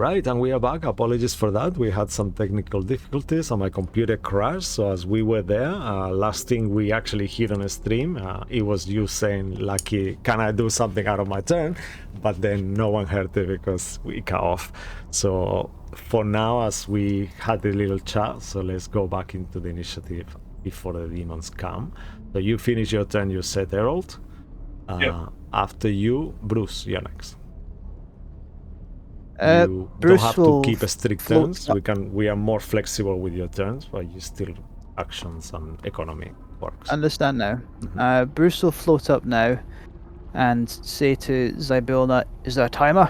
Right, and we are back. Apologies for that. We had some technical difficulties and my computer crashed. So as we were there, last thing we actually heard on a stream, it was you saying, Lucky, can I do something out of my turn? But then no one heard it because we cut off. So for now, as we had a little chat, so let's go back into the initiative before the demons come. So you finish your turn, you set Herald. After you, Bruce, you're next. You Bruce don't have to will keep strict float turns. We are more flexible with your turns, but you still actions and economy works. Understand now. Bruce will float up now and say to Zybulna, "Is there a timer?"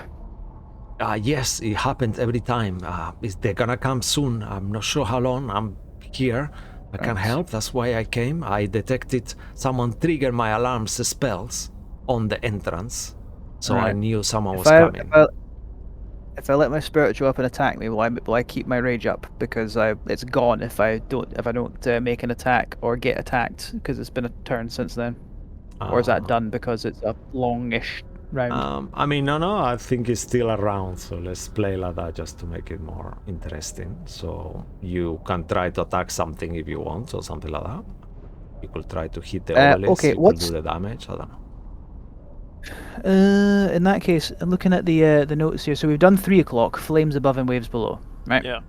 Yes, it happens every time. They're gonna come soon. I'm not sure how long. I'm here. I can help. That's why I came. I detected someone trigger my alarms spells on the entrance, so I knew someone was coming. If I let my spiritual weapon attack me, will I keep my rage up? Because it's gone if I don't make an attack or get attacked, because it's been a turn since then. Or is that done because it's a longish round? I mean, no, I think it's still around, so let's play like that just to make it more interesting. So you can try to attack something if you want, or something like that. You could try to hit the obelisk, okay, you could do the damage, I don't know. In that case, looking at the notes here, so we've done 3 o'clock, flames above and waves below, right? Yeah.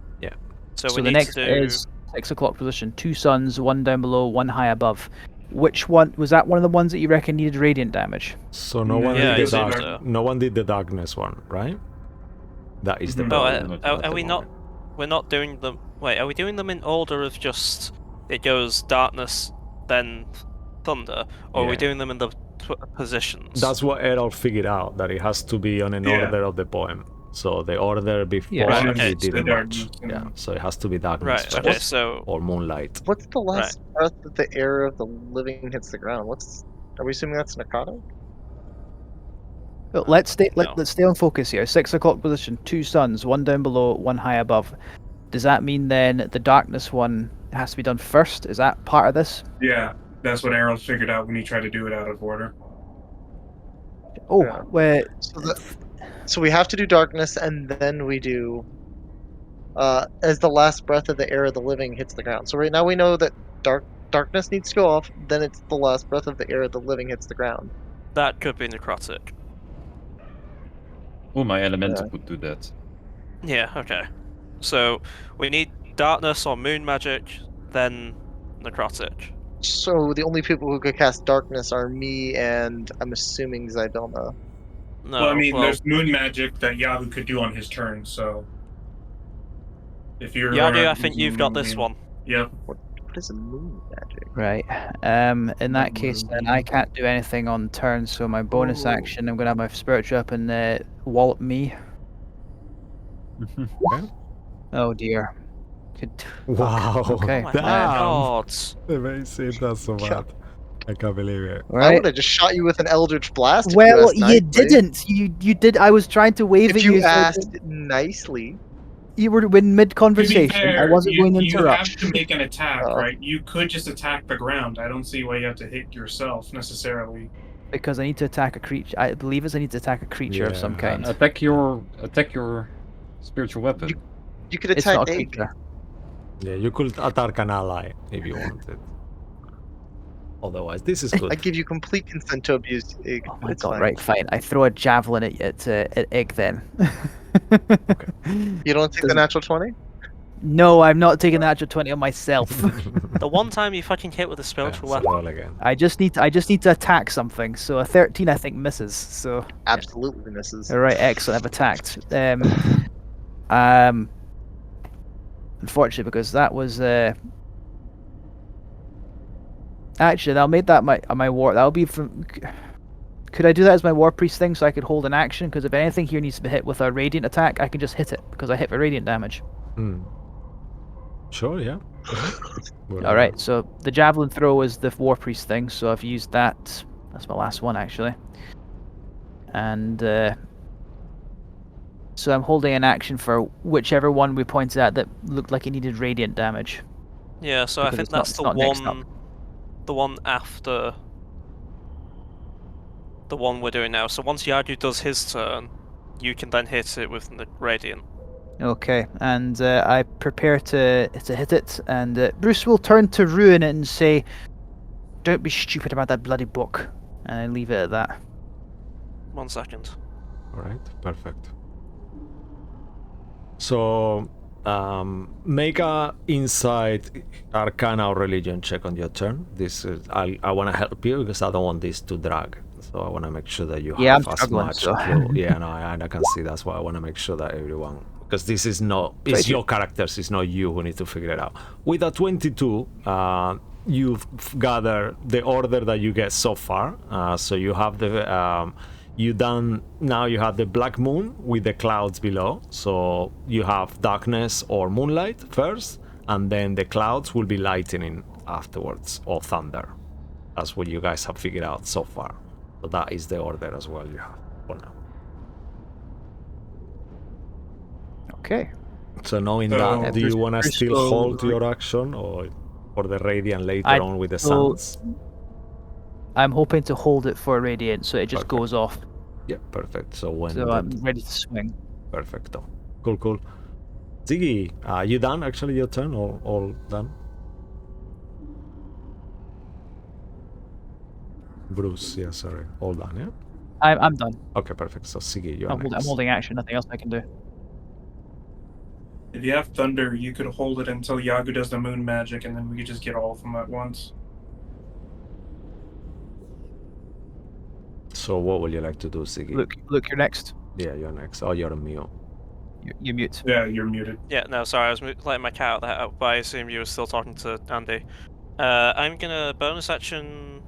So the next is 6 o'clock position, 2 suns, 1 down below, 1 high above. Which one was that? One of the ones that you reckon needed radiant damage? So no one did the darkness one, right? That is the problem. Are we not? We're not doing them. Wait, are we doing them in order of just it goes darkness, then thunder, or are we doing them in the positions? That's what Errol figured out, that it has to be on an order of the poem. So the order before he didn't match. Yeah, so it has to be darkness first, or moonlight. What's the last breath that the air of the living hits the ground? Are we assuming that's necrotic? Well, let's stay on focus here. 6 o'clock position, 2 suns, 1 down below, 1 high above. Does that mean then the darkness one has to be done first? Is that part of this? Yeah, that's what Errol figured out when he tried to do it out of order. Oh, wait. So we have to do darkness, and then we do as the last breath of the air of the living hits the ground. So right now we know that darkness needs to go off, then it's the last breath of the air of the living hits the ground. That could be necrotic. Oh, my elemental could do that. Yeah, okay. So we need darkness or moon magic, then necrotic. So the only people who could cast darkness are me and I'm assuming Zybulna. No, well, I mean, there's moon magic that Yahoo could do on his turn, so if you're Yahoo, I think you've got this one. Yep. What is a moon magic? Right. In that case, then I can't do anything on turn. So my bonus action, I'm gonna have my spiritual weapon wallop me. Oh dear. Wow. Okay. Oh my god. Amazing, that's so bad. I can't believe it. I would have just shot you with an Eldritch Blast. Well, you didn't. You did. I was trying to wave at you. If you asked nicely. You were in mid-conversation. I wasn't going to interrupt. You have to make an attack, right? You could just attack the ground. I don't see why you have to hit yourself necessarily. Because I need to attack a creature. I believe I need to attack a creature of some kind. Attack your spiritual weapon. You could attack a creature. Yeah, you could attack an ally if you wanted. Otherwise, this is good. I give you complete consent to abuse Ig. Oh my god, right, fine. I throw a javelin at Ig then. Okay. You don't take the natural 20? No, I'm not taking the natural 20 on myself. The one time you fucking hit with a spiritual weapon. Again. I just need to attack something. So a 13 I think misses. So absolutely misses. Alright, excellent, I've attacked. Unfortunately, because that was actually I'll make that my war. That'll be from. Could I do that as my war priest thing so I could hold an action? Because if anything here needs to be hit with a radiant attack, I can just hit it because I hit for radiant damage. Sure, yeah. All right, so the javelin throw is the war priest thing. So I've used that. That's my last one actually. And so I'm holding an action for whichever one we pointed at that looked like it needed radiant damage. Yeah, so because I think that's the one after the one we're doing now. So once Yadu does his turn, you can then hit it with the radiant. Okay, and I prepare to hit it, and Bruce will turn to Ruin and say, "Don't be stupid about that bloody book," and I leave it at that. 1 second. All right, perfect. So make a insight arcana or religion check on your turn. This is I want to help you because I don't want this to drag. So I want to make sure that you Yeah, have I'm as struggling, much so- clue. Yeah, no, I can see. That's why I want to make sure that everyone, because this is not, it's 22. your characters, it's not you who need to figure it out. With a 22, you've gathered the order that you get so far. So you have the now you have the black moon with the clouds below. So you have darkness or moonlight first, and then the clouds will be lightning afterwards, or thunder. That's what you guys have figured out so far. So that is the order as well you have for now. Okay. So knowing So- that, do you want to Bruce still will- hold your action, or for the radiant later I on with the will- suns? I'm hoping to hold it for Radiant, so it just Perfect. goes off. Yeah, perfect. So when So I'm ready to swing. perfecto. Cool. Ziggy, you done? Actually, your turn, all done? Bruce, yeah, sorry, all done, yeah? I'm done. Okay, perfect. So Ziggy, you're I'm next. holding action. Nothing else I can do. If you have thunder, you could hold it until Yagu does the moon magic, and then we could just get all of them at once. So what would you like to do, Ziggy? Luke, you're next. Yeah, you're next. Oh, you're on mute. You mute. Yeah, you're muted. Yeah, no, sorry, I was letting my cat out there, but I assume you were still talking to Andy. I'm gonna bonus action,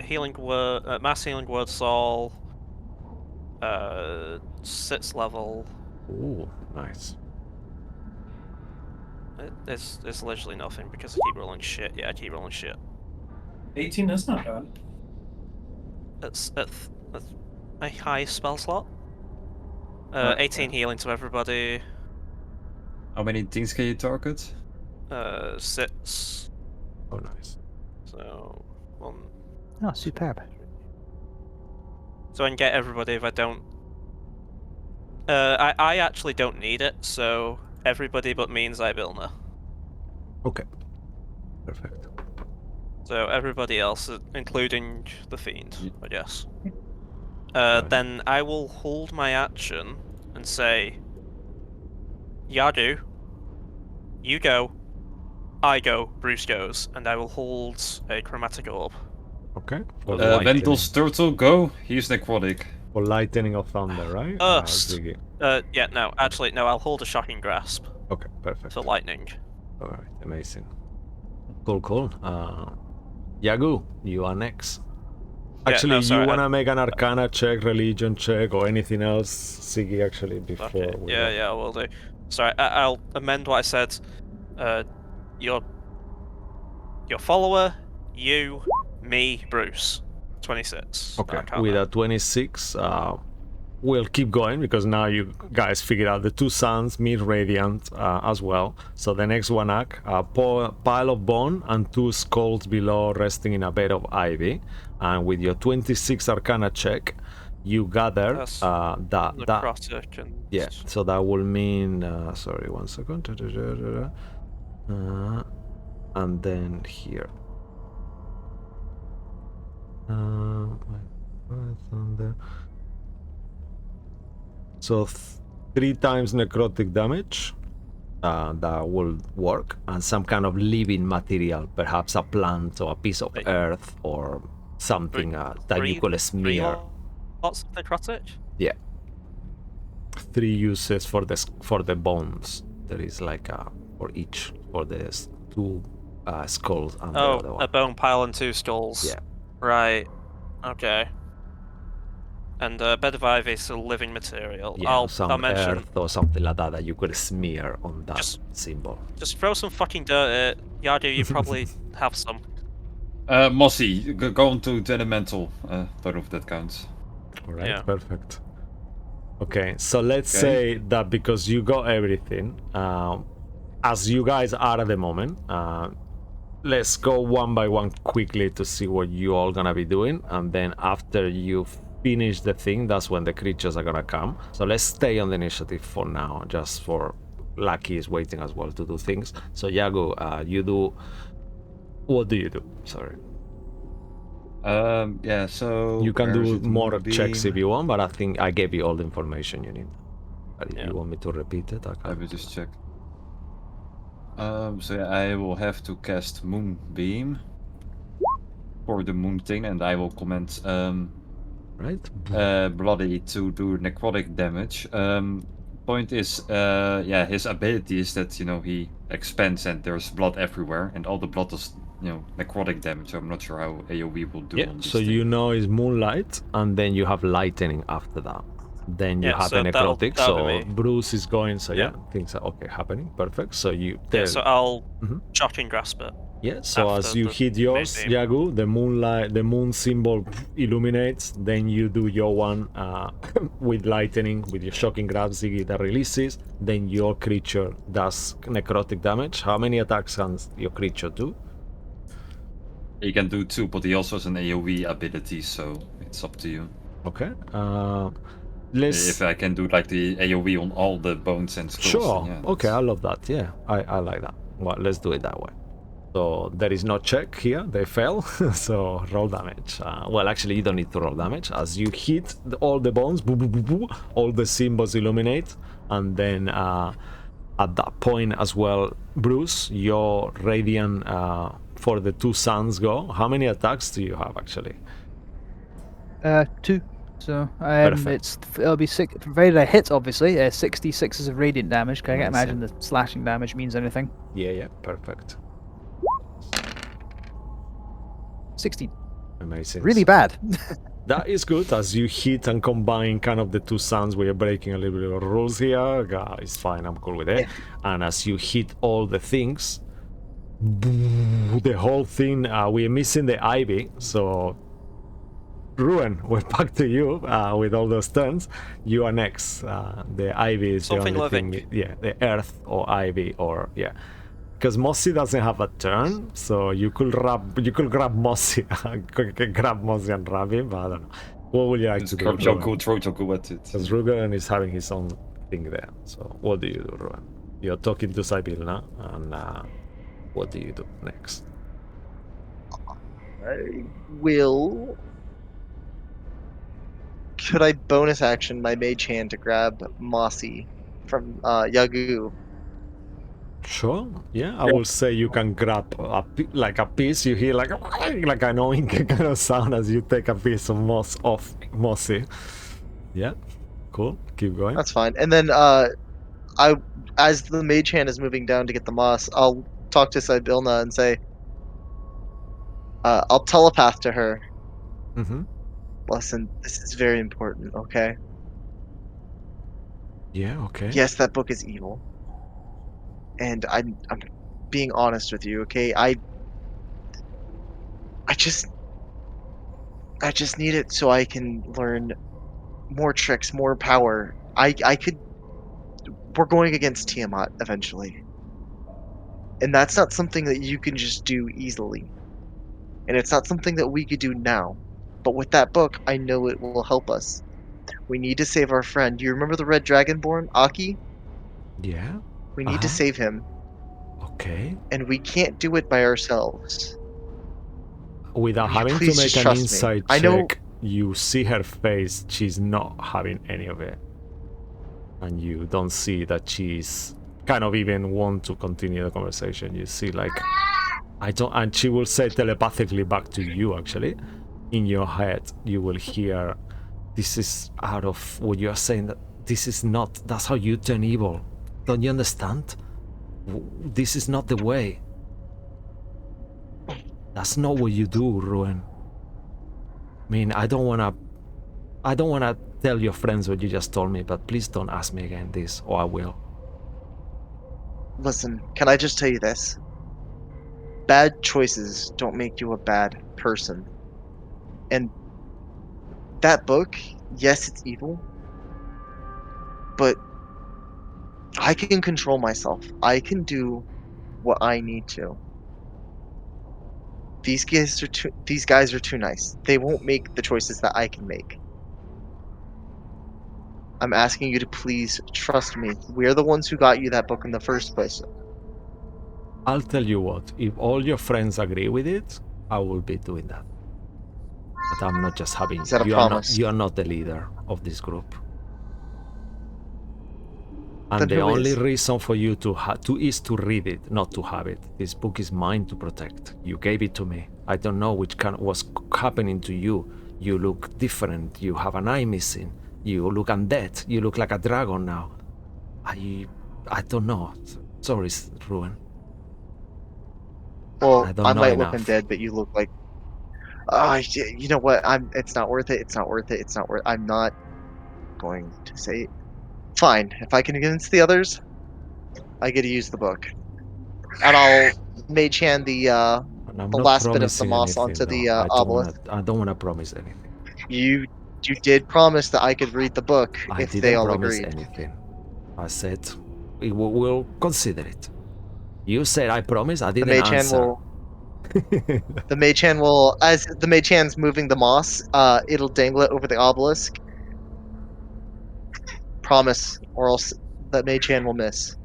healing word, mass healing word soul, 6th level. Ooh, nice. It's literally nothing because I keep rolling shit. Yeah, I keep rolling shit. 18, that's not bad. It's my highest spell slot. Oh, 18 okay. healing to everybody. How many things can you target? 6. Oh, nice. So 1. Oh, superb. So I can get everybody if I don't. I actually don't need it, so everybody but me and Zybilna. Okay. Perfect. So everybody else, including the fiend, Ye- I guess. Right. Then I will hold my action and say, Yadu, you go, I go, Bruce goes, and I will hold a chromatic orb. Okay. For Vendel's turtle, go. He's necrotic. For lightning or thunder, right? First. Ziggy. Yeah, no, actually, no, I'll hold a shocking grasp Okay, perfect. for lightning. Alright, amazing. Cool. Yagu, you are next. Yeah, Actually, no, sorry, you wanna make an arcana check, religion check, or anything else, Ziggy, actually, before Okay. we Yeah, go? yeah, I will do. Sorry, I'll amend what I said. Your follower, you, me, Bruce. 26. Okay, Arcana. with a 26, we'll keep going because now you guys figured out the 2 suns, mid-radiant as well. So the next one, a pile of bone and 2 skulls below resting in a bed of ivy. And with your 26 arcana check, you gather That's that necrotic and yeah, so that will mean sorry, 1 second. And then here. Thunder. So 3 times necrotic damage. That will work, and some kind of living material, perhaps a plant or a piece of Wait. earth or something that you could 3 smear. lots of necrotic? Yeah. 3 uses for the bones. There is like for each, for the 2 skulls and the other Oh, one. a bone pile and 2 skulls. Yeah. Right. Okay. And bed of ivy is a living material. Yeah, I'll some mention. earth or something like that you could smear on that symbol. Just throw some fucking dirt at it. Yadu, you probably have some. Mossy, go on to elemental. Don't know if that counts. All right, Yeah. perfect. Okay, so let's Okay. say that because you got everything, as you guys are at the moment, let's go one by one quickly to see what you all gonna be doing, and then after you finish the thing, that's when the creatures are gonna come. So let's stay on the initiative for now, just for Lucky is waiting as well to do things. So Yago, you do. What do you do? Sorry. Yeah, so You can where is do it? more checks if Moonbeam? you want, but I think I gave you all the information you need. But if Yeah. you want me to repeat it, I Let me can. just check. So yeah, I will have to cast Moonbeam for the moon thing, and I will comment Right? Bloody to do necrotic damage. Point is, yeah, his ability is that he expands and there's blood everywhere, and all the blood is necrotic damage. So I'm not sure how AOE will do Yeah, on this so thing. you know it's moonlight, and then you have lightning after that. Then you Yeah, have so a necrotic. that'll be So me. Bruce is going. So Yeah. things are okay happening. Perfect. So you. Yeah, so I'll Mhm. shocking grasp it. Yeah, so as after you the hit yours, moonbeam. Yagu, the moon symbol illuminates. Then you do your one with lightning, with your shocking grab, Ziggy, that releases. Then your creature does necrotic damage. How many attacks can your creature do? He can do 2, but he also has an AOE ability, so it's up to you. Okay. If I can do like the AOE on all the bones and skulls, Sure. then yeah. Okay, I that's- love that. Yeah, I like that. Well, let's do it that way. So there is no check here. They fail. So roll damage. Well, actually, you don't need to roll damage. As you hit all the bones, boo, boo, boo, boo, all the symbols illuminate, and then at that point as well, Bruce, your radiant for the 2 suns go. How many attacks do you have actually? 2. So Perfect. it'll be six, provided I hit, obviously. 66 is of radiant damage. Can I Amazing. imagine the slashing damage means anything? Yeah, perfect. 16. Amazing. Really bad. That is good as you hit and combine kind of the 2 sounds. We are breaking a little bit of rules here. It's fine, I'm cool with it. And as you hit all the things, the whole thing, we're missing the ivy. So, Ruin, we're back to you with all those turns. You are next. The ivy is Something the only living. thing. Yeah, the earth or ivy or yeah. Because Mossy doesn't have a turn, so you could grab Mossy, grab Mossy and grab him, but I don't know. What would you like Just to do, grab Joku, Ruin? throw Joku at it. Because Rugen is having his own thing there. So what do you do, Ruin? You're talking to Sybilla, and what do you do next? I will. Could I bonus action my mage hand to grab Mossy from Yagu? Sure. Yeah, I will say you can grab like a piece. You hear like an annoying kind of sound as you take a piece of moss off Mossy. Yeah, cool. Keep going. That's fine. And then as the mage hand is moving down to get the moss, I'll talk to Sybilla and say, I'll telepath to her. Mm-hmm. Listen, this is very important, okay? Yeah. Okay. Yes, that book is evil. And I'm being honest with you, okay? I just need it so I can learn more tricks, more power. I could we're going against Tiamat eventually. And that's not something that you can just do easily. And it's not something that we could do now. But with that book, I know it will help us. We need to save our friend. Do you remember the Red Dragonborn, Aki? Yeah. We need to save him, Okay. and we can't do it by ourselves. Without Will you having to please make just an trust me? insight I know. check, you see her face. She's not having any of it. And you don't see that she's kind of even want to continue the conversation. You see like, I don't, and she will say telepathically back to you actually. In your head, you will hear, this is out of what you are saying, that this is not, that's how you turn evil. Don't you understand? This is not the way. That's not what you do, Ruin. I mean, I don't wanna tell your friends what you just told me, but please don't ask me again this, or I will. Listen, can I just tell you this? Bad choices don't make you a bad person. And that book, yes, it's evil, but I can control myself. I can do what I need to. These guys are too nice. They won't make the choices that I can make. I'm asking you to please trust me. We're the ones who got you that book in the first place. I'll tell you what, if all your friends agree with it, I will be doing that. But I'm not just having Is that a you promise? are not the leader of this group. And Then the who only is? reason for you to is to read it, not to have it. This book is mine to protect. You gave it to me. I don't know what's happening to you. You look different. You have an eye missing. You look undead. You look like a dragon now. I don't know. Sorry, Ruin. Well, I don't I know might look enough. undead, but you look like. You know what? It's not worth it. It's not worth it. It's not worth. I'm not going to say it. Fine. If I can convince the others, I get to use the book, and I'll mage hand And I'm the not last bit of the promising moss anything onto though. the obelisk. I don't wanna promise anything. You did promise that I could read the book I if they didn't all promise agreed. anything. I said we'll consider it. You said I promise. I The didn't mage hand answer. will. The mage hand will, as the mage hand's moving the moss, it'll dangle it over the obelisk. Promise, or else the mage hand will miss.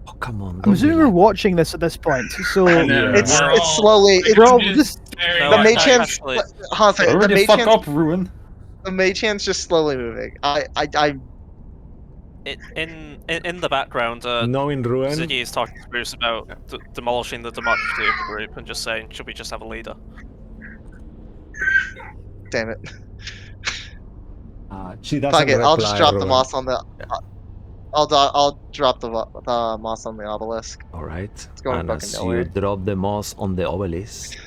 Oh come on! I'm Don't be assuming we're like. watching this at this point, so And then Yeah. It's we're it's all slowly. like, we're all just staring No, The at mage like- hand's actually, Hansa, Hurry the the mage fuck hand's up, Ruin. the mage hand's just slowly moving. in the background, Knowing Ruin, Ziggy is talking to Bruce about demolishing the democracy of the group and just saying, should we just have a leader? Damn it. she doesn't Fuck it. reply. I'll just drop the Ruin. moss on the. I'll drop the moss on the obelisk. All right. going And fucking as nowhere. you drop the moss on the obelisk,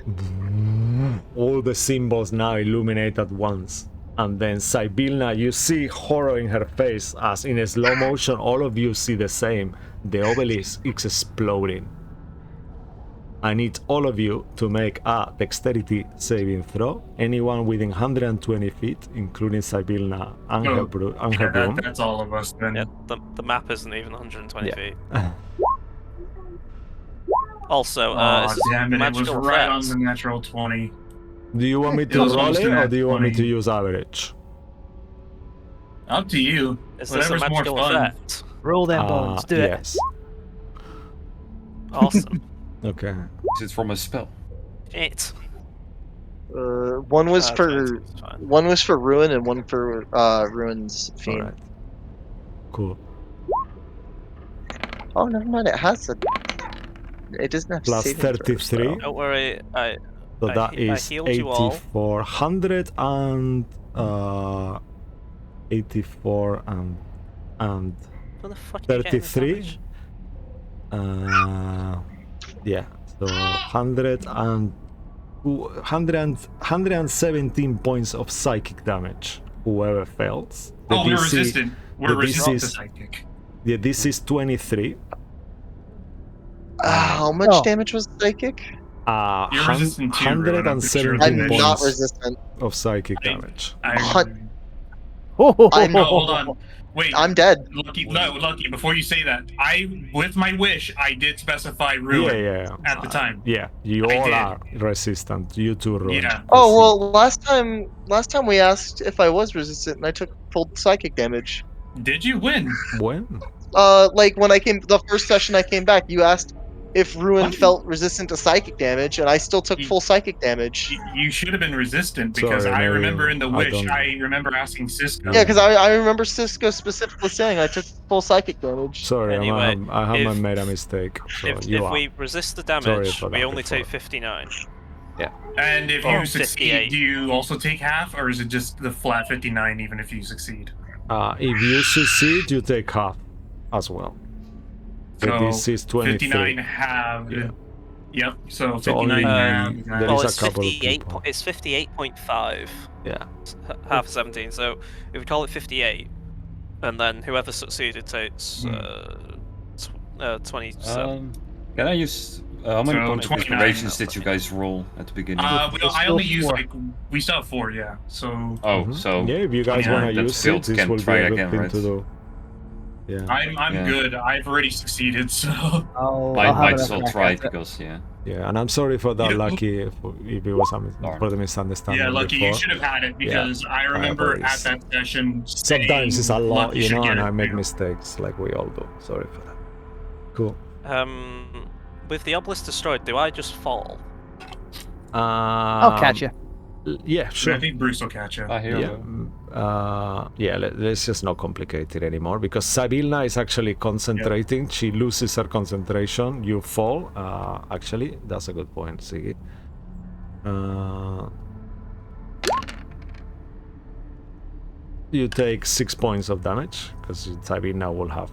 all the symbols now illuminate at once. And then Sibylna, you see horror in her face as in slow motion, all of you see the same. The obelisk is exploding. I need all of you to make a dexterity saving throw. Anyone within 120 feet, including Sibylna and her, Yeah, broom. that's all of us then. Yeah, the map isn't even 120 Yeah. feet. Also, Oh, is this damn it! It was magical right on effect? the natural 20. Do you want me It to was roll almost it an or at do you want me 20. to use average? Up to you. Is this a Whatever's more magical fun. effect? roll them bones. Do it. Yes. Awesome. Okay. Is it from a spell? It. One was Ah, for 20 is fine. one was for Ruin and one for Ruin's All Fiend. right. Cool. Oh, never mind. It has a. It doesn't have Plus saving throws, 33. though. Don't worry, So I that he- I is healed you all. 8400 and 84 and Where the fuck are you getting this 33. damage? Yeah. So 117 points of psychic damage. Whoever fails. The Oh, we're DC resistant. We're the resistant to DC psychic. Yeah, this is 23. How much Oh. damage was psychic? You're resistant too, Ruin, I'm pretty sure. 117 I'm points not resistant. of psychic I- damage. I'm... I'm- No, hold on. Wait. I'm dead. Lucky, before you say that, with my wish, I did specify Yeah, Ruin yeah. at the time. Yeah, you I all did. are resistant. You too, Ruin. Yeah. Oh well, last time we asked if I was resistant, and I took full psychic damage. Did you win? When? Like when I came the first session I came back, you asked if Ruin What? felt resistant to psychic damage, and I still took Ye- full psychic damage. You should have been resistant because Sorry, I maybe remember in the I wish, don't- I remember asking Cisco. Yeah, because I remember Cisco specifically saying I took full psychic damage. Sorry, Anyway, I have if- made a mistake. So If you are. we resist the Sorry damage, for we that only take before. 59. And if Or you succeed, 58. do you also take half, or is it just the flat 59 even if you succeed? If you succeed, you take half as well. So this is 23. 59 halved. Yeah. Yep, so So only 59 halved. there Well, is a it's couple of 58. people. It's 58.5. Yeah. Half of 17. So if we call it 58, and then whoever succeeded takes 27. Can I use how many So points of 29 inspirations did you guys roll at the beginning? I only use four. we still have 4, yeah. So oh, Mhm. so Yeah, if you guys 29, want to that use field it, this can will be try a good again, thing right? to do. Yeah. I'm Yeah. good. I've already succeeded, so. I'll Might have as well another try crack at it. because Yeah, and I'm sorry for that, Yeah. Lucky, if it was Darn. for the misunderstanding Yeah, Lucky, before. you should have had it because I remember at apologies. that session Sometimes it's a saying lot, Lucky you should know, get and it. I make Yeah. mistakes, like we all do. Sorry for that. Cool. With the obelisk destroyed, do I just fall? I'll catch you. Yeah, sure. I think Bruce will catch you. I hear Yeah, let's just not complicate it anymore because Sabilna is actually concentrating. She loses her concentration. You fall. Actually, that's a good point, Siggy. You take 6 points of damage because Sabilna will have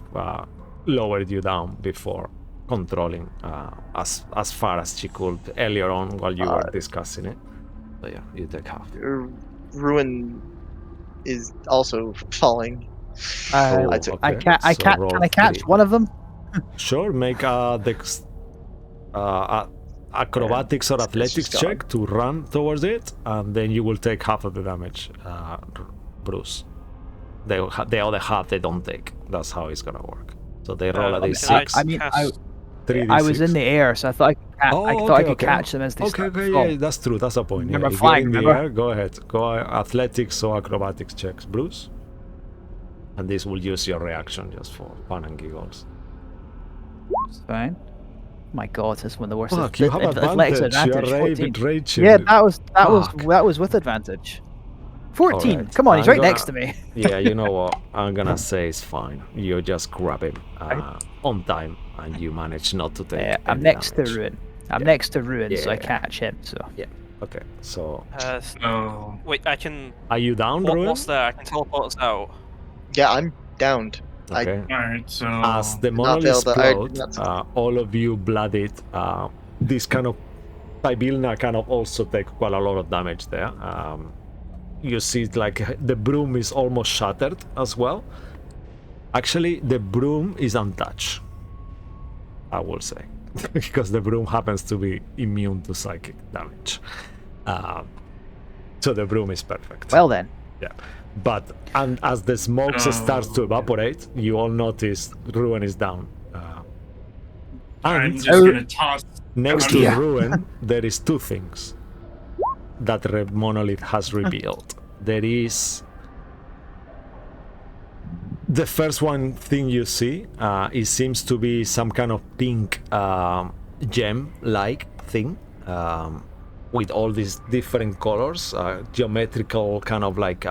lowered you down before controlling as far as she could earlier on while you were discussing it. So yeah, you take half. Ruin is also falling. Oh, I took. okay. Can I roll catch 3. one of them? Sure, make a acrobatics or it's athletics just check to run towards it, and then you will take half of the damage, Bruce. The other half they don't take. That's how it's gonna work. So they roll a d6. I mean, I 3d6. I was in the air, so I thought I could catch them as they Okay, start to okay, fall. yeah, that's true. That's a point. Yeah. Remember If flying, you're in the remember? air, go ahead. Go athletics or acrobatics checks, Bruce. And this will use your reaction just for fun and giggles. It's fine. My God, this is one of the worst. Fuck, you have Athletics advantage. You're 14. raging. Yeah, that was Fuck. with advantage. 14. Alright, Come on, he's I'm right gonna- next to me. Yeah, you know what? I'm gonna say it's fine. You just grab him on time, and you manage not to take. I'm any next damage. to Ruin. I'm Yeah. next to Ruin, so I Yeah. catch him. So Okay, so Oh. Wait, I can. are you down, Ruin? What's there? I can teleport us out. Yeah, I'm downed. Okay. Alright, so. As the not monolith failed, I did explode, not succeed. all of you blooded. This kind of Tybilna kind of also take quite a lot of damage there. You see, like the broom is almost shattered as well. Actually, the broom is untouched, I will say, because the broom happens to be immune to psychic damage. So the broom is perfect. well then. Yeah, but and as the smoke starts to evaporate, you all notice Ruin is down. I'm And just gonna toss. next to Yeah. Ruin, there is two things that Monolith has revealed. There is the first one thing you see. It seems to be some kind of pink gem-like thing. With all these different colors, geometrical kind of like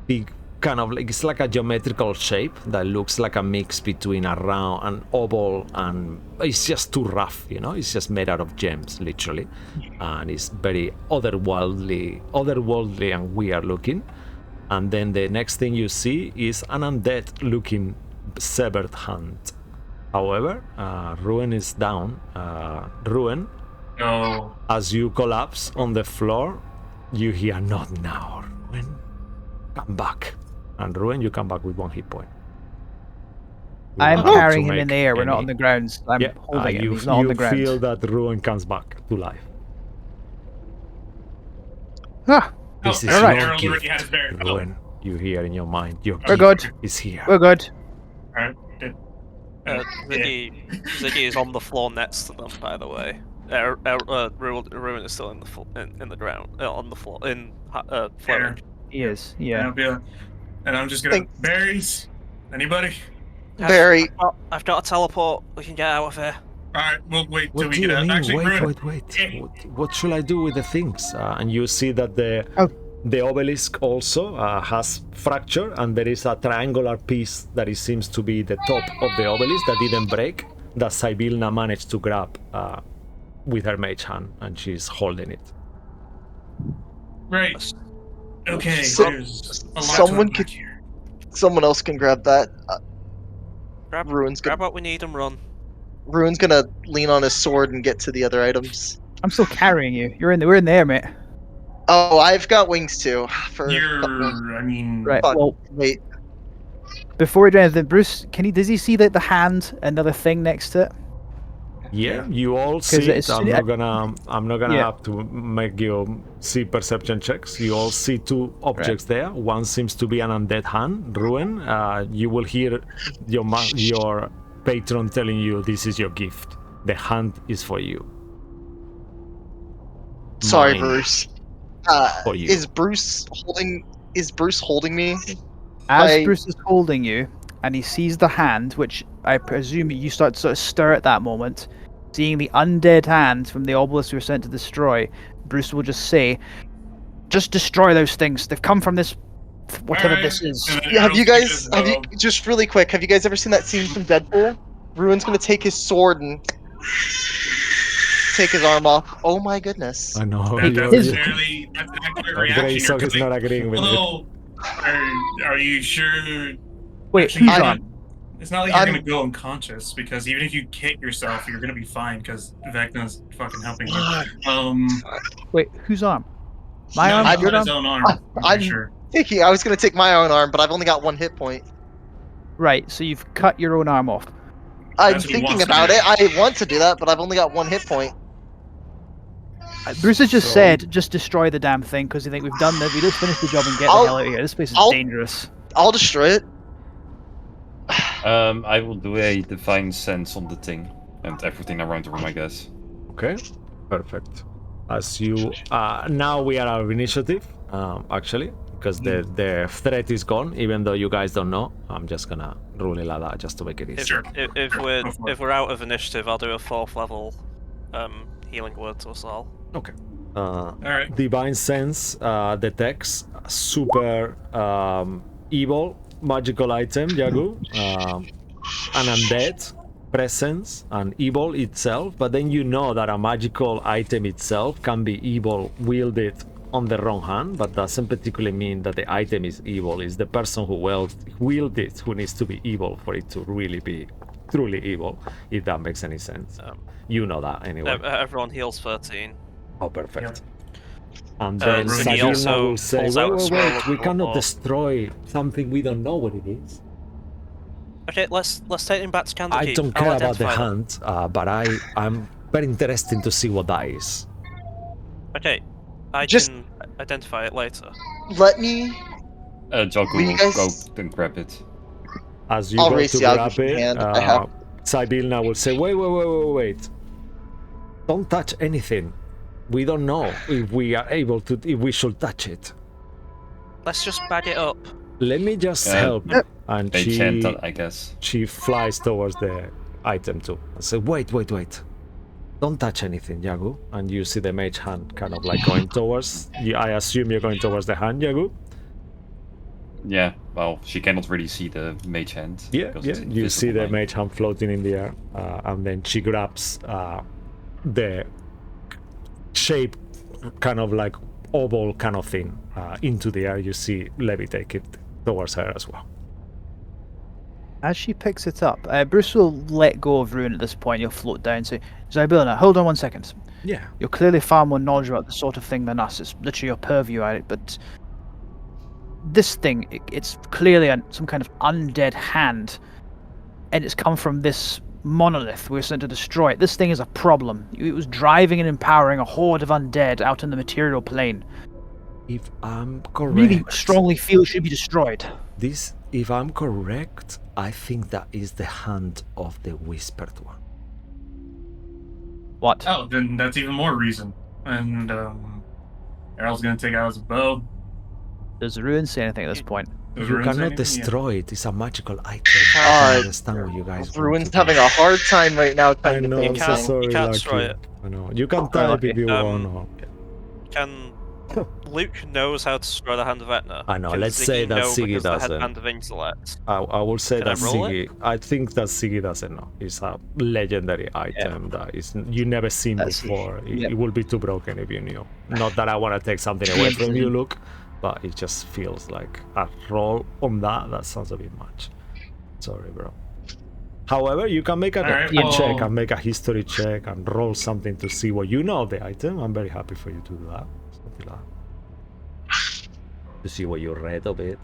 big kind of like it's like a geometrical shape that looks like a mix between a round and oval, and it's just too rough, you know. It's just made out of gems, literally, and it's very otherworldly and weird looking. And then the next thing you see is an undead-looking severed hand. However, Ruin is down. Ruin. No. As you collapse on the floor, you hear "Not now, Ruin. Come back." And Ruin, you come back with 1 hit point. You I'm don't have to carrying him in make the air. We're not any- on the ground. So I'm Yeah, holding him. you, He's not on you the ground. feel that Ruin comes back to life. Ah, This is alright. your Harold already gift, has his bear. Ruin. You hear in your mind, your We're gift good. is here. we're good. Alright. Ziggy is on the floor next to them, by the way. Ruin is still in the ground, on the floor, floating. He is. And Yeah. I'll be like, and I'm just gonna Thanks. berries. Anybody? Barry, I've got a teleport. We can get out of here. Alright, we'll wait till What we do get you out. mean? Actually, Wait. Ruin. What should I do with the things? And you see that the obelisk also has fracture, and there is a triangular piece that it seems to be the top of the obelisk that didn't break, that Sybilna managed to grab with her mage hand, and she's holding it. Right. Okay, So- there's a lot someone to could- unpack here. someone else can grab that. Grab Ruin's grab gonna what we need and run. Ruin's gonna lean on his sword and get to the other items. I'm still carrying you. We're in the air, mate. Oh, I've got wings too. I mean, Right. Fuck. Well, Wait, before we do anything, Bruce, does he see the hand, another thing next to it? Yeah, you all see as it. I'm soon- not gonna Yeah. have to make you see perception checks. You all see two objects there. One seems to be an undead hand, ruin. You will hear your patron telling you this is your gift. The hand is for you. Sorry, Mine Bruce. for you. Is Bruce holding me? As I- Bruce is holding you, and he sees the hand, which I presume you start to sort of stir at that moment, seeing the undead hand from the obelisk we were sent to destroy, Bruce will just say, "Just destroy those things. They've come from this, whatever Alright. this is." And then Yeah, have Errol's you gonna guys? go, Have you just really quick? Have you guys ever seen that scene from Deadpool? Ruin's gonna take his sword and take his arm off. Oh my goodness! I know. That's you're- His- necessarily that's an accurate But reaction. Grayson You're is not agreeing with it. although, are you sure? Wait, Actually, who's you're on? not- It's not like you're I'm- gonna go unconscious because even if you hit yourself, you're gonna be fine because Vecna's fucking helping you. Wait, whose arm? My no, arm? not Your his arm? own arm. I'm I'm- pretty sure. I was gonna take my own arm, but I've only got 1 hit point. Right, so you've cut your own arm off. I'm That's what he thinking wants to about do. it. I want to do that, but I've only got 1 hit point. Bruce has just So- said, "Just destroy the damn thing," because you think we've done that. We just finished the job and get the I'll- hell out of here. This place is I'll- dangerous. I'll destroy it. I will do a divine sense on the thing and everything around the room, I guess. Okay, perfect. As you now we are out of initiative, actually, because the threat is gone. Even though you guys don't know, I'm just gonna rule it like that just to make it easy. If, Sure. if we're out of initiative, I'll do a 4th level healing word to us all. Okay. Alright. Divine Sense detects super evil magical item, Yagu, an undead presence, and evil itself. But then you know that a magical item itself can be evil wielded on the wrong hand, but doesn't particularly mean that the item is evil. It's the person who wields it who needs to be evil for it to really be truly evil, if that makes any sense. You know that anyway. Everyone heals 13. Oh, perfect. Yeah. And then Rudy Sabina also will say, pulls out a wait, scroll we of cannot Warlock. destroy something we don't know what it is. Okay, let's take him back to Candlekeep. I don't I'll care about the identify them. hand, but I'm very interested to see what that is. Okay, I Just- can identify it later. Let me. Joku Will you will guys- go and grab it. As you I'll go raise to the grab Algorithm it, hand. I have- Sabina will say, wait. Don't touch anything. We don't know if we are able to, if we should touch it. Let's just bag it up. Let me just Yeah. help. And They she... chant that, I guess. She flies towards the item too. I say, wait. Don't touch anything, Yagu. And you see the mage hand kind of like going towards... I assume you're going towards the hand, Yagu? Yeah, well, she cannot really see the mage hand. Yeah. because it's You see the invisible mage hand floating in the air. And then she grabs the shape, kind of like oval kind of thing, into the air. You see Levi take it towards her as well. As she picks it up, Bruce will let go of Ruin at this point. He'll float down and say, "Zybilla, hold on 1 second. Yeah. You're clearly far more knowledgeable about this sort of thing than us. It's literally your purview at it, but this thing, it's clearly some kind of undead hand, and it's come from this monolith we're sent to destroy it. This thing is a problem. It was driving and empowering a horde of undead out in the material plane. If I'm correct... Really strongly feel it should be destroyed." If I'm correct, I think that is the hand of the whispered one. What? Oh, then that's even more reason. And Errol's gonna take out his bow. Does Ruin say anything at this point? Does You Ruin say cannot anything? Yeah. destroy it. It's a magical item. I don't understand what you guys want Ruin's to do. having a hard time right now I trying to know, think I'm so can't- sorry, you can't Lucky. destroy it. I know. You can type if you Um, want. Or... Can Luke knows how to destroy the hand of Etna? I know, Can let's say Ziggy that know Siggy because they had doesn't. hand of intellect. I will say Can I that roll Siggy. I think that Siggy doesn't know. It's a legendary item that is you never seen That's- before. yep. It will be too broken if you knew. Not that I want to take something away from you, Luke, but it just feels like a roll on that. That sounds a bit much. Sorry, bro. However, you can make a Alright, check well- and make a history check and roll something to see what you know of the item. I'm very happy for you to do that. Something like that. To see what you read of it.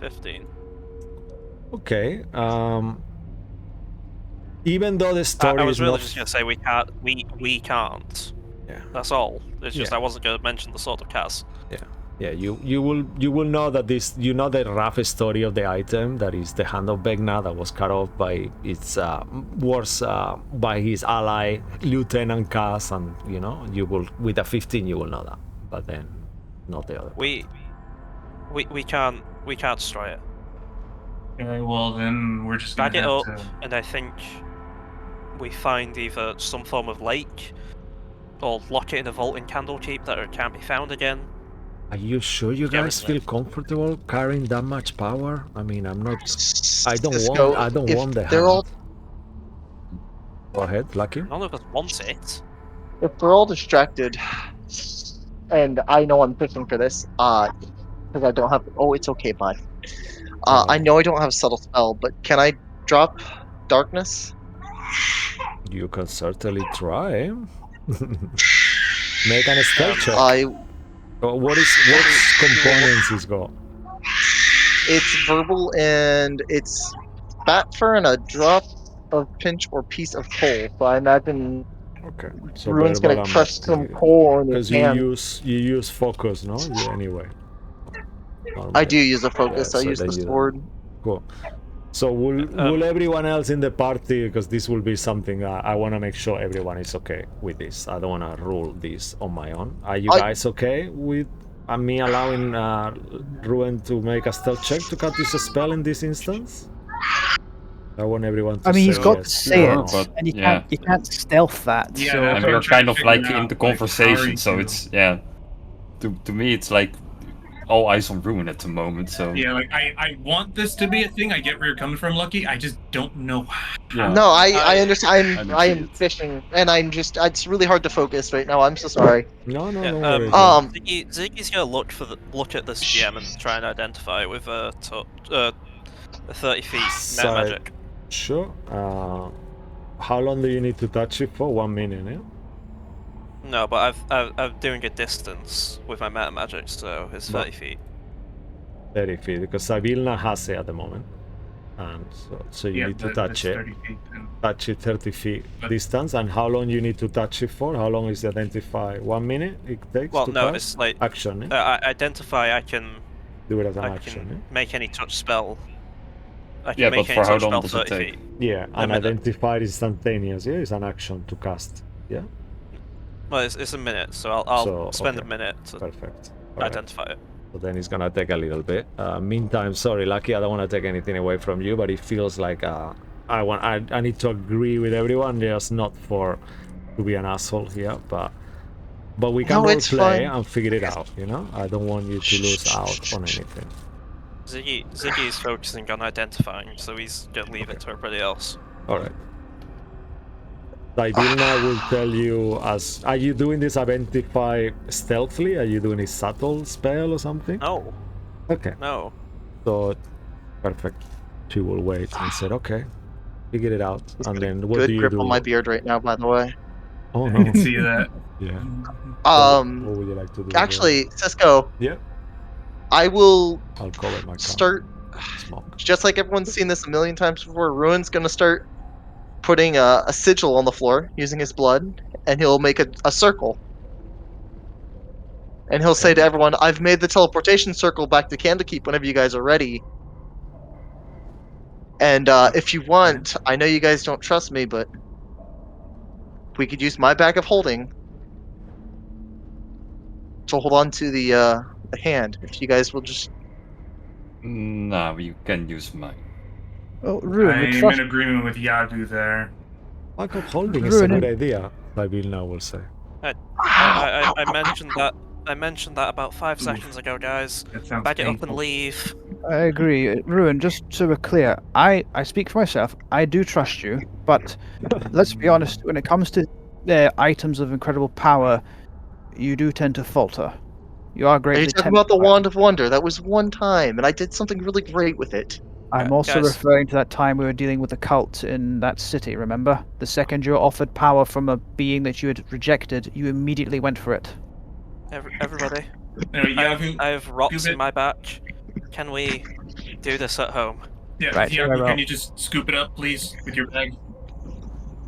15. Okay. Even though the I story was is really not... just gonna say we can't. We can't. Yeah. That's all. It's just Yeah. I wasn't gonna mention the Sword of Kaz. Yeah, you will know that this, you know, the rough story of the item, that is the hand of Vecna that was cut off by its by his ally Lieutenant Kaz, and you know, you will, with a 15 you will know that, but then not the other. We can't destroy it. Okay, well then we're just Bag gonna it have up, to. and I think we find either some form of lake, or lock it in a vault in Candlekeep that it can't be found again. Are you sure you Get rid guys of feel it. comfortable carrying that much power? I mean, I'm not. I don't Cisco, want the they're hand. all Go ahead, Lucky. None of us want it. if they're all distracted, and I know I'm pushing for this, because I don't have. Oh, it's okay, bud. I know I don't have a subtle spell, but can I drop darkness? You can certainly try. Make an stealth check. What components is got? It's verbal and it's bat fur and a drop of pinch or piece of coal. So I imagine Okay, so Ruin's verbal gonna and crush some material. coal in his Because hand. you use focus, no? Yeah, anyway. I Normally. do use a focus. Yeah, I so use then the you sword. Cool. So will everyone else in the party, because this will be something I want to make sure everyone is okay with this. I don't want to rule this on my own. Are you guys okay with me allowing Ruin to make a stealth check to cut this spell in this instance? I want everyone to I mean, say he's got to yes. say Sure, it, but and you yeah. can't stealth that. Yeah, so that's And what we're I'm trying kind to of figure like out, in the like, how conversation, are so you- it's yeah. To me, it's like all eyes on Ruin at the moment. So Yeah, like I want this to be a thing. I get where you're coming from, Lucky. I just don't know how. Yeah. No, I understand. I don't I see am it. fishing, and I'm just. It's really hard to focus right now. I'm so sorry. No, Yeah, don't worry. Ziggy's gonna look at this gem and try and identify it with a 30 feet net Side. magic. Sure. How long do you need to touch it for? 1 minute, yeah? No, but I'm doing a distance with my meta magic, so it's 30 feet. 30 feet, because Savilna has it at the moment. And so you need to touch that's it. 30 feet then. Touch it 30 feet But- distance. And how long you need to touch it for? How long is the identify? 1 minute it takes Well, to no, cast? it's like Action, yeah? I identify. I can Do it as an I action, can yeah? make any touch spell. I can Yeah, make but any for how touch long spell does it 30 take? feet. Yeah, and minute. identify is instantaneous, yeah? It's an action to cast, yeah? Well, it's a minute, so I'll spend okay. a minute to Perfect. All right. identify it. So then it's gonna take a little bit. Meantime, sorry, Lucky, I don't want to take anything away from you, but it feels like I need to agree with everyone, just not to be an asshole here, but we can No, it's roleplay fine. and figure it out, you know? I don't want you to lose out on anything. Ziggy is focusing on identifying, so he's gonna leave it to everybody else. All right. Sibylna will tell you are you doing this identify stealthily? Are you doing a subtle spell or something? No, Okay. no. So, perfect. She will wait and said, okay, figure it out. And then what Good do you grip do? on my beard right now, by the way. Oh I no. can see that. Yeah. What would you like to do? Actually, Cisco, Yeah. I will I'll cover my start. smoke. Just like everyone's seen this a million times before, Ruin's gonna start putting a sigil on the floor using his blood, and he'll make a circle. And he'll say to everyone, I've made the teleportation circle back to Candlekeep whenever you guys are ready. And if you want, I know you guys don't trust me, but we could use my bag of holding to hold on to the hand. If you guys will just... No, you can use mine. Oh, Ruin, we I'm trust. in agreement with Yadu there. Lack of holding is a Ruin good idea, Sibylna will say. I mentioned that. I mentioned that about 5 seconds ago, guys. That sounds Bag it up and painful. leave. I agree. Ruin, just so we're clear, I speak for myself. I do trust you, but let's be honest. When it comes to items of incredible power, you do tend to falter. You are Are greatly you talking tempted about the by it. Wand of Wonder? That was one time, and I did something really great with it. I'm also Guys. referring to that time we were dealing with the cult in that city, remember? The second you were offered power from a being that you had rejected, you immediately went for it. Everybody, Anyway, Yadu, I have rocks scoop in it. my back. Can we do this at home? Yeah, Right, Yadu, very well. can you just scoop it up, please, with your bag?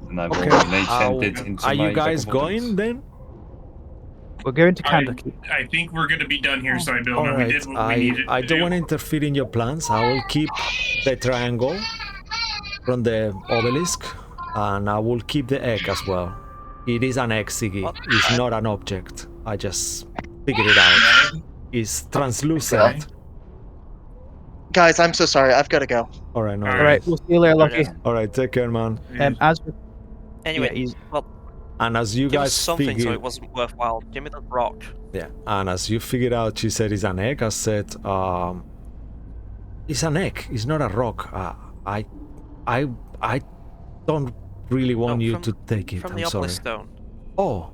and I will Okay. mage hand it into Are my you guys bag of holdings. going then? We're going to Candlekeep. I think we're gonna be done here, so I don't All know. We right. did what we needed I to don't do. want to interfere in your plans. I will keep the triangle from the obelisk, and I will keep the egg as well. It is an egg, Siggy. What? It's not an object. I just figured it out. Right? It's translucent. Guys, I'm so sorry. I've got to go. All right, no. All All right, we'll see you later, Lucky. Okay. All right, take care, man. As we're Anyway, Yeah, he's- well, And as you give us guys something so figure, it wasn't worthwhile. Give me the rock. yeah, and as you figured out, she said it's an egg. I said, it's an egg. It's not a rock. I don't really want No, you from- to take it. From I'm the sorry. obelisk stone. Oh,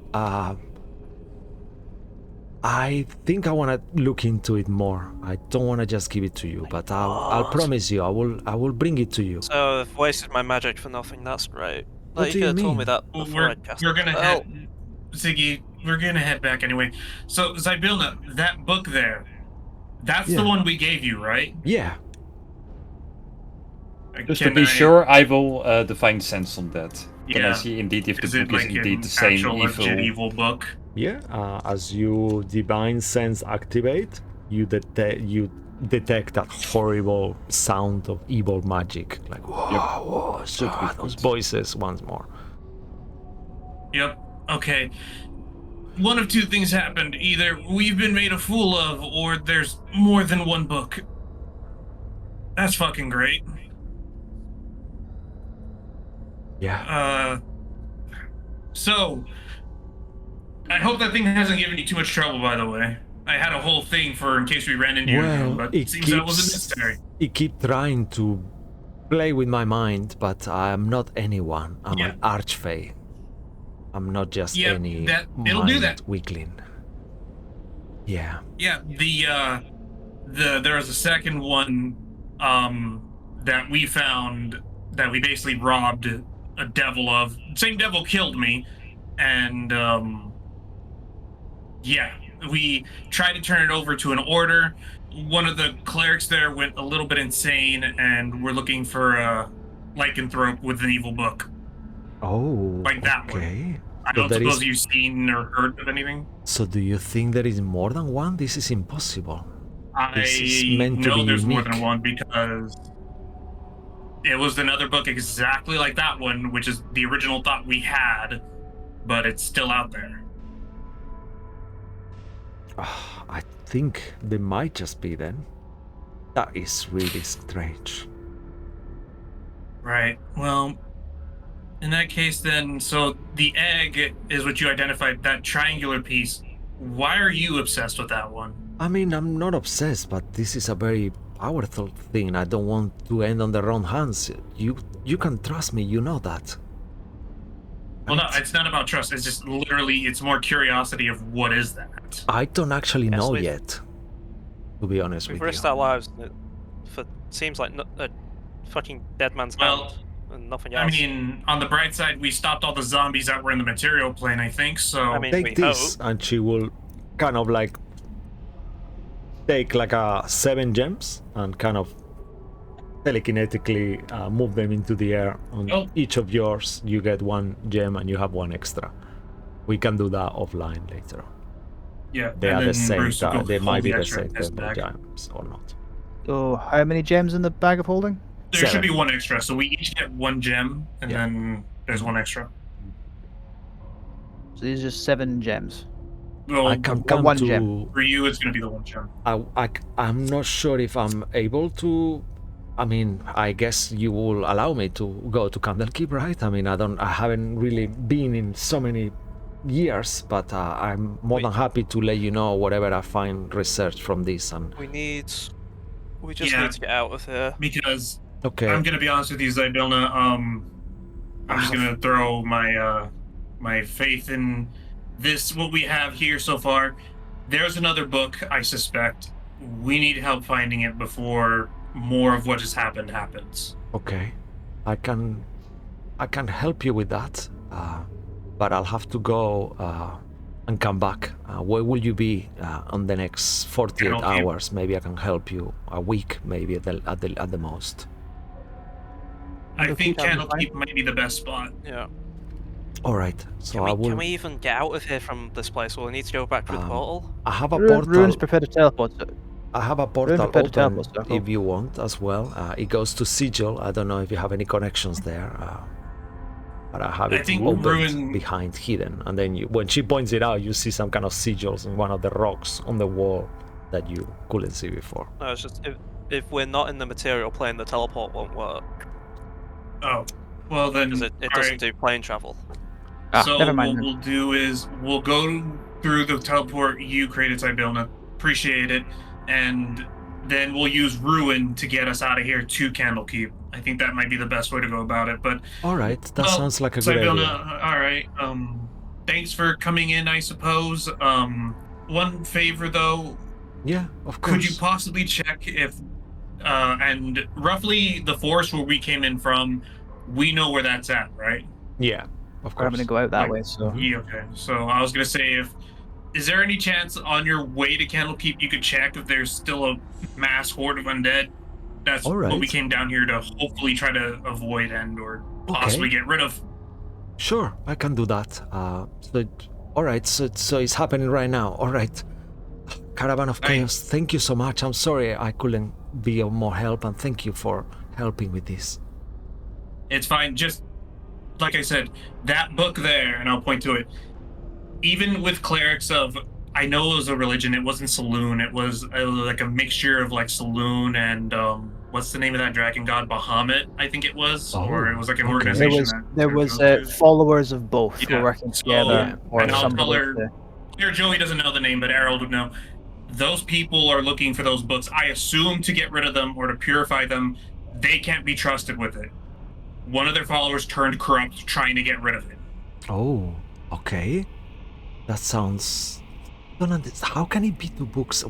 I think I want to look into it more. I don't want to just give it to you, but I'll What? promise you, I will bring it to you. So I've wasted my magic for nothing. That's great. What Like, do you you could have told me mean? that Well, before I'd cast we're the gonna spell. head, Ziggy. We're gonna head back anyway. So Zybilna, that book there, that's Yeah. the one we gave you, right? Yeah. Just Can to be I- sure, I will divine sense on that. Can I Yeah. see indeed if the Is it book is like indeed an the same actual legit evil? evil book? Yeah, as you divine sense activate, you detect that horrible sound of evil magic, like whoa, Should be those good. voices once more. Yep. Okay. One of two things happened. Either we've been made a fool of, or there's more than one book. That's fucking great. Yeah. So, I hope that thing hasn't given you too much trouble, by the way. I had a whole thing for in case we ran into you again, Well, but it it seems that wasn't keeps necessary. it keep trying to play with my mind, but I'm not anyone. I'm Yeah. an archfey. I'm not just Yeah, any it'll do mind that. weakling. Yeah. Yeah, there was a second one that we found that we basically robbed a devil of. Same devil killed me, and yeah, we tried to turn it over to an order. One of the clerics there went a little bit insane, and we're looking for a lycanthrope with an evil book. Oh. Like that one. okay. I So don't there suppose is- you've seen or heard of anything. So do you think there is more than one? This is impossible. This is I meant to know be there's more than unique. one because it was another book exactly like that one, which is the original thought we had, but it's still out there. I think they might just be then. That is really strange. Right. Well, in that case, then, so the egg is what you identified, that triangular piece. Why are you obsessed with that one? I mean, I'm not obsessed, but this is a very powerful thing. I don't want to end on the wrong hands. You can trust me, you know that. Well, no, Right? it's not about trust. It's just literally, it's more curiosity of what is that? I don't actually Yes, know we've- yet, to be honest We've with risked you. our lives for seems like a fucking dead man's Well, hand and nothing I else. mean, on the bright side, we stopped all the zombies that were in the material plane, I think, so... I mean, we Take this, hope. and she will kind of like take like 7 gems and kind of telekinetically move them into the air. On Oh. each of yours, you get 1 gem and you have 1 extra. We can do that offline later. yeah, They and are the then same. Bruce will go They hold might be the extra same in his type of bag. gems or not. Oh, how many gems in the bag of holding? There should 7. be 1 extra, so we each get 1 gem, and Yeah. then there's 1 extra. So these are just 7 gems. Well, I can or come 1 to. gem. for you, it's going to be the 1 gem. I'm not sure if I'm able to. I mean, I guess you will allow me to go to Candlekeep, right? I mean, I haven't really been in so many years, but I'm more than happy to let you know whatever I find research from this. And We just Yeah. need to get out of here. Because okay, I'm going to be honest with you, Zybilna, I'm just going to throw my my faith in this, what we have here so far. There's another book, I suspect. We need help finding it before more of what just happened happens. okay, I can help you with that, but I'll have to go and come back. Where will you be on the next 48 Help you. hours? Maybe I can help you a week, maybe at the most. I think Candlekeep, that'd be Candlekeep might be the best spot. Yeah. All right. So Can we even get out of here from this place? Will we need to go back through the portal? I have a Ruin's portal. prepared to teleport. I have a Ruin portal prepared to open teleport circle. if you want as well. It goes to Sigil. I don't know if you have any connections there. But I have it think opened Ruin- behind Hidden. And then when she points it out, you see some kind of sigils in one of the rocks on the wall that you couldn't see before. No, it's just if we're not in the material plane, the teleport won't work Oh, well then. because it doesn't do plane travel. So never mind what then. we'll do is we'll go through the teleport you created, Sibilna. Appreciate it, and then we'll use Ruin to get us out of here to Candlekeep. I think that might be the best way to go about it. But All right, that sounds like a good Sibilna, idea. all right. Thanks for coming in, I suppose. One favor though, Yeah, of course. could you possibly check if, and roughly the forest where we came in from, we know where that's at, right? Yeah, of We're course. having to go out that Like, way, so. Yeah, okay. So I was gonna say, is there any chance on your way to Candlekeep you could check if there's still a mass horde of undead? That's All what we right. came down here to hopefully try to avoid and or possibly get rid of. Sure, I can do that. All right, so it's happening right now. All right. Caravan of Chaos, thank you so much. I'm sorry I couldn't be of more help, and thank you for helping with this. It's fine. Just like I said, that book there, and I'll point to it. Even with clerics of, I know it was a religion. It wasn't Saloon. It was like a mixture of like Saloon and what's the name of that dragon god? Bahamut, I think it was, or it was like an okay. organization. There was followers of both who Yeah, were working so- together, or and I'll somebody. tell her. Here, Joey doesn't know the name, but Errol would know. Those people are looking for those books. I assume to get rid of them or to purify them. They can't be trusted with it. One of their followers turned corrupt trying to get rid of it. Oh, okay. That sounds. How can it be 2 books?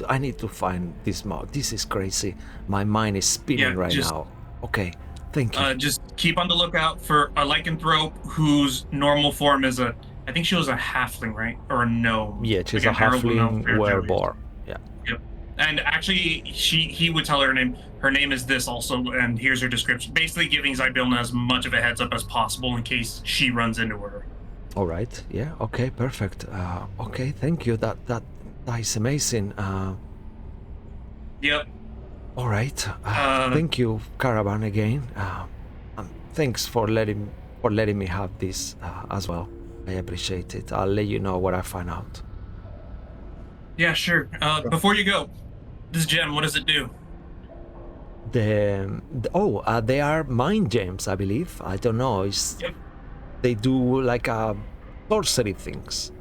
I need to find this more. This is crazy. My mind is spinning right now. Okay, thank you. Just keep on the lookout for a lycanthrope whose normal form is a. I think she was a halfling, right? Or a gnome. Yeah, she's Like a an Harold would know halfling for Joey. wereborn. Yeah. Yep. And actually, he would tell her name. Her name is this also, and here's her description. Basically, giving Zybilna as much of a heads up as possible in case she runs into her. All right. Yeah. Okay. Perfect. Okay. Thank you. That is amazing. Yep. All right. Thank you, Caravan, again. Thanks for letting me have this as well. I appreciate it. I'll let you know what I find out. Yeah, sure. Before you go, this gem, what does it do? They are mind gems, I believe. I don't know. Yep. They do like sorcery things.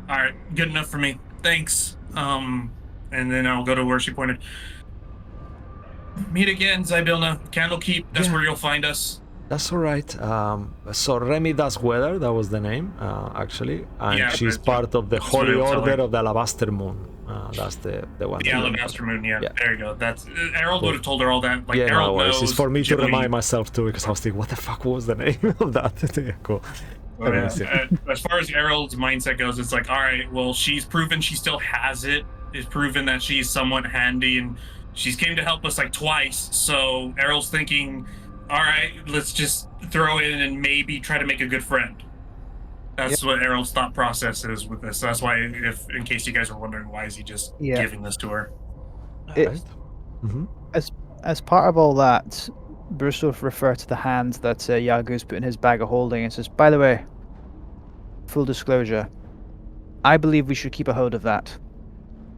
All right, good enough for me. Thanks. And then I'll go to where she pointed. Meet again, Zybilna. Candlekeep. That's where you'll find us. That's all right. So Remy does weather. That was the name, actually, and Yeah, she's but- part of the that's what Holy I'll tell Order her. of the Alabaster Moon. That's the one. The Alabaster Moon. Yeah, Yeah. there you go. That's Errol would have told her all that. Like Yeah, no Errol worries. knows. It's for me to Joey- remind myself too, because I was thinking, what the fuck was the name of that? Yeah, cool. Oh, yeah. Amazing. As far as Errol's mindset goes, it's like, all right, well, she's proven she still has it. It's proven that she's somewhat handy, and she's came to help us like twice. So Errol's thinking, all right, let's just throw in and maybe try to make a good friend. That's what Errol's thought process is with this. That's why, if in case you guys are wondering, why is he just giving this to her? It, Mm-hmm. as part of all that, Bruce will refer to the hand that Yagu's put in his bag of holding and says, by the way, full disclosure, I believe we should keep a hold of that.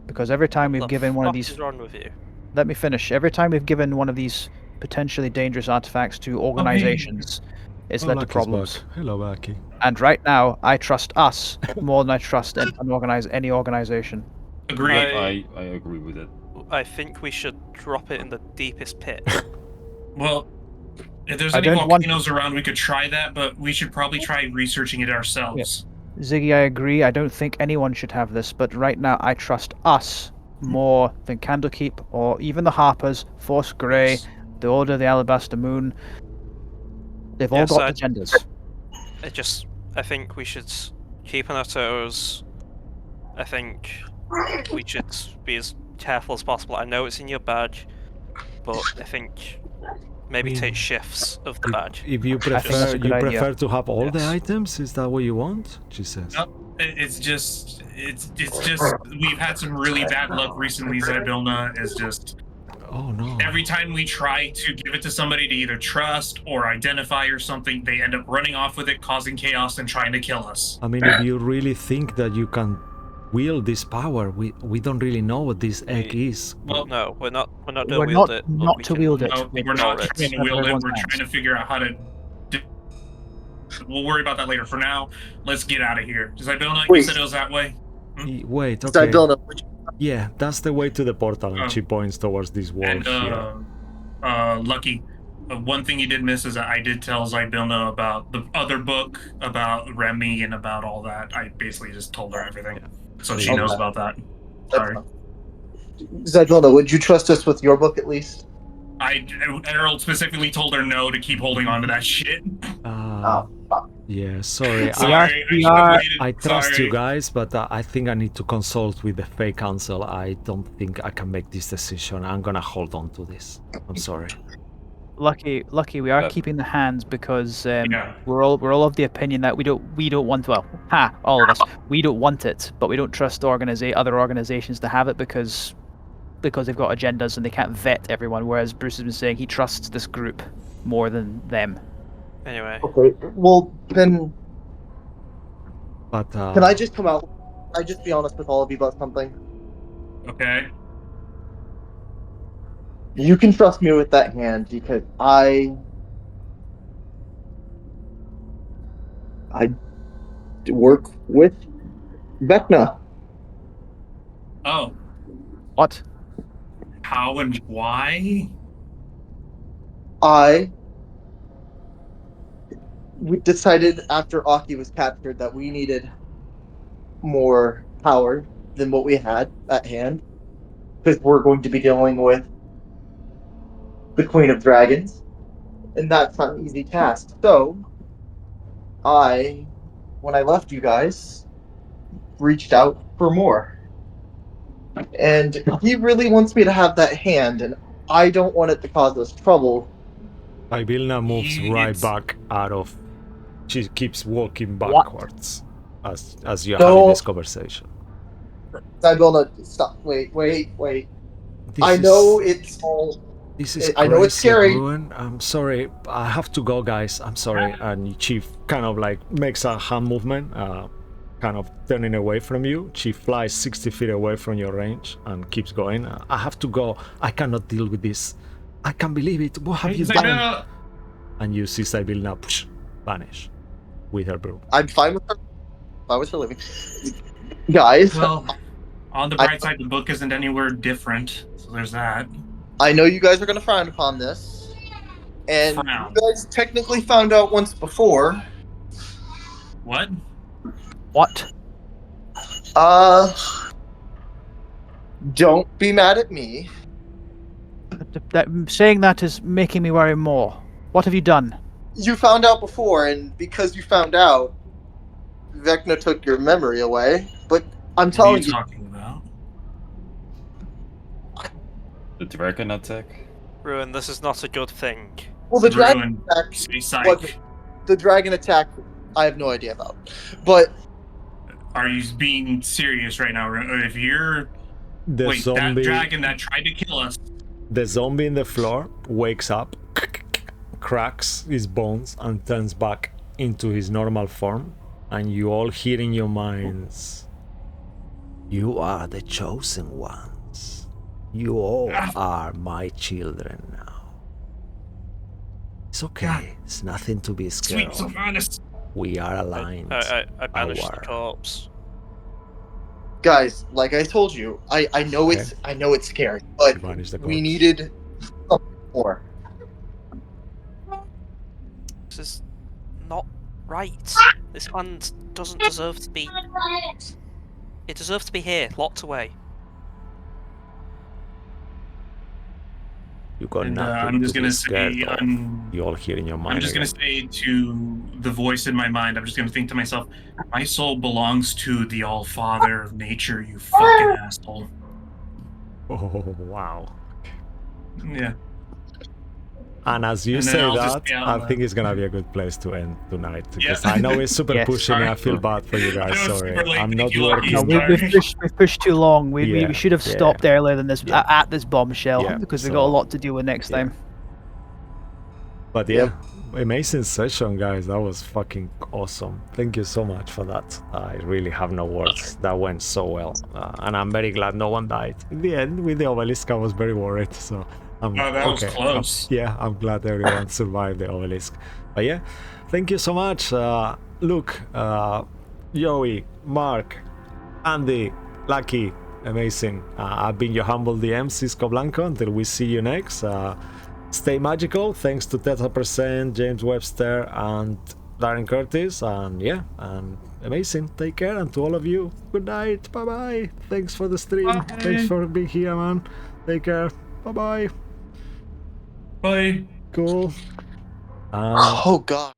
Because every time we've given one of these... What is wrong with you? Let me finish. Every time we've given one of these potentially dangerous artifacts to organizations, it's led to Lucky's problems. back. Hello, Lucky. And right now, I trust us more than I trust any organization. Agreed. I agree with it. I think we should drop it in the deepest pit. Well, if there's I any don't want- volcanoes around, we could try that, but we should probably try researching it ourselves. Ziggy, I agree. I don't think anyone should have this, but right now I trust us more than Candlekeep or even the Harpers, Force Grey, the Order of the Alabaster Moon. They've all Yes, got I- agendas. I think we should keep on our toes. I think we should be as careful as possible. I know it's in your badge, but I think maybe mean, take shifts of the badge. If you think that's prefer, a good idea. to have all the Yes. items, is that what you want? She says. No, it's just we've had some really bad luck recently. Zybilna is just Oh no. every time we try to give it to somebody to either trust or identify or something, they end up running off with it, causing chaos and trying to kill us. I mean, if you really think that you can wield this power, we don't really know what this egg is. Well, No, we're not We're gonna wield it. but not we to can- wield it. no, We're we're not ignore it. trying to Have wield it. everyone's We're hands. trying to figure out how to. We'll worry about that later. For now, let's get out of here. Zybilna, you Wait. said it was that way. Wait, okay. Zybilna, Yeah, that's the way to the portal, and Oh. she points towards this wall And here. Lucky, one thing you did miss is that I did tell Zybilna about the other book, about Remy, and about all that. I basically just told her everything, so she Okay. knows about that. That's Sorry. fine. Zybilna, would you trust us with your book at least? Errol specifically told her no to keep holding on to that shit. Yeah, sorry. Sorry, we should've are- waited. I trust Sorry. you guys, but I think I need to consult with the Fey Council. I don't think I can make this decision. I'm gonna hold on to this. I'm sorry. Lucky, we are But- keeping the hands because Yeah. we're all of the opinion that we don't want, well, all of us, we don't want it, but we don't trust other organizations to have it because they've got agendas and they can't vet everyone. Whereas Bruce has been saying he trusts this group more than them. Anyway, Okay. Well, then But can I just come out? Can I just be honest with all of you about something? Okay. You can trust me with that hand because I work with Vecna. Oh, What? how and why? We decided after Aki was captured that we needed more power than what we had at hand because we're going to be dealing with the Queen of Dragons, and that's not an easy task. So, when I left you guys, reached out for more. And he really wants me to have that hand, and I don't want it to cause us trouble. Ibilna moves right It's- back out of. She keeps walking What? backwards as you're No. having this conversation. I'm gonna stop. Wait. This I is- know it's all. This is I know it's crazy, scary. Ruin. I'm sorry. I have to go, guys. I'm sorry. And Chief kind of like makes a hand movement, kind of turning away from you. She flies 60 feet away from your range and keeps going. I have to go. I cannot deal with this. I can't believe it. What have you done? Zybilna, And you see Sibylla vanish with her broom. I'm fine with her. Fine with her leaving. Guys, well, on the bright side, the book isn't anywhere different, so there's that. I know you guys are gonna frown upon this, and Frown. you guys technically found out once before. What? What? Don't be mad at me. Saying that is making me worry more. What have you done? You found out before, and because you found out, Vecna took your memory away. But I'm What are telling you you, talking about? The dragon attack. Ruin, this is not a good thing. well, the dragon Ruin. attack, Say psych. what- the dragon attack, I have no idea about. But Are you being serious right now? If you're The wait, zombie, that dragon that tried to kill us. the zombie in the floor wakes up, cracks his bones, and turns back into his normal form. And you all hear in your minds, "You are the chosen ones. You all are my children now. It's okay. It's nothing to be scared Sweet of. Sylvanas. We are aligned." I banished Our- the corpse. guys, like I told you, I know Okay. it's scary, but Banish the we corpse. needed something more. This is not right. This land doesn't deserve to be. It deserves to be here, locked away. You got And nothing I'm just to gonna be scared say, of. You all hear in your mind. I'm just gonna again. say to the voice in my mind, I'm just gonna think to myself, my soul belongs to the All Father of Nature. You fucking asshole. Oh wow. Yeah. And as you And then say I'll just that, be on I the- think it's gonna be a good place to end tonight because Yeah. I know it's super Yes. pushing. I Sorry. feel bad for you guys. I was Sorry, super late. I'm Thank not you, Lucky. No, working. Sorry. we've pushed too long. We Yeah, should have yeah. stopped earlier than this Yeah. at this bombshell Yeah, because we got a so- lot to deal with next yeah. time. But yeah, amazing session, guys. That was fucking awesome. Thank you so much for that. I really have no words. That went so well, and I'm very glad no one died. In the end, with the obelisk, I was very worried. So I'm that was close. I'm glad everyone survived the obelisk. But yeah, thank you so much, Luke, Joey, Mark, Andy, Lucky. Amazing. I've been your humble DM, Cisco Blanco. Until we see you next. Stay magical. Thanks to Theta%, James Webster, and Darren Curtis. And yeah, and amazing. Take care. And to all of you, good night. Bye bye. Thanks for the stream. Bye. Thanks for being here, man. Take care. Bye bye. Bye. Cool. Oh god.